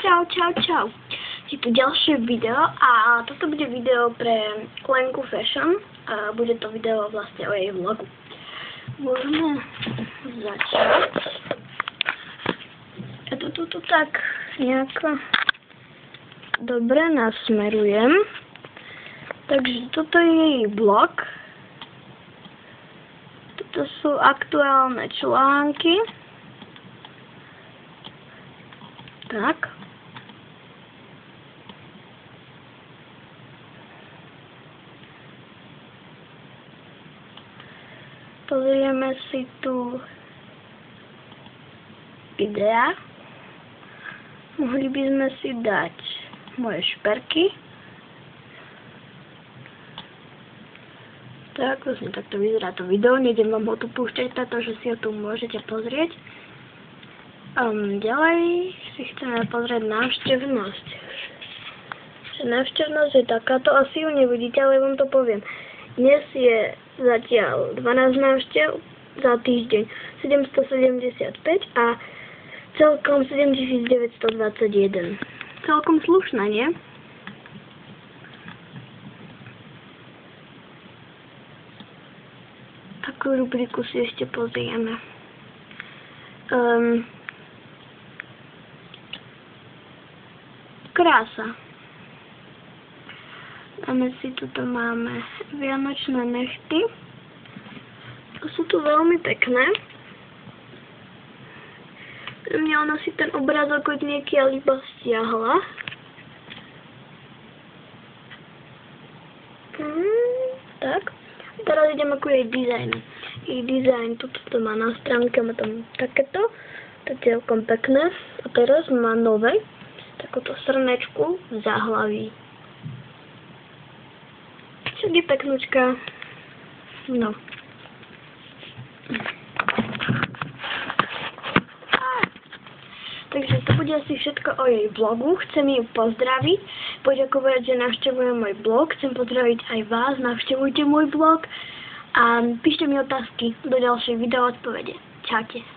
Čau. Je tu ďalšie video a toto bude video pre Lenku Fashion. A bude to video vlastne o jej vlogu. Môžeme začať. Ja to tu tak nejako dobre nasmerujem. Takže toto je jej vlog. Toto sú aktuálne články. Tak. Pozrieme si tu videa. Mohli by sme si dať moje šperky. Tak, vlastne takto vyzerá to video. Nejdem vám ho tu púšťať, pretože si ho tu môžete pozrieť. Ďalej si chceme pozrieť návštevnosť. Návštevnosť je takáto, asi ju nevidíte, ale vám to poviem. Dnes je zatiaľ 12 návštev za týždeň 775 a celkom 7921. Celkom slušné, nie? Takú rubriku si ešte pozrieme. Krása. Tuto máme vianočné nechty. Sú tu veľmi pekné. Pre mňa ona si ten obrázok od niekiaľ iba stiahla. Tak. Teraz ideme ku jej dizajnu. Jej dizajn, toto má na stránke, má tam takéto. To je celkom pekné. A teraz má nové. Takúto srnečku v záhlaví. Však je peknúčka. No. Takže to bude asi všetko o jej vlogu. Chcem ju pozdraviť, poďakovať, že navštevujem môj blog. Chcem pozdraviť aj vás, navštevujte môj blog a píšte mi otázky do ďalšej video odpovede. Čaute.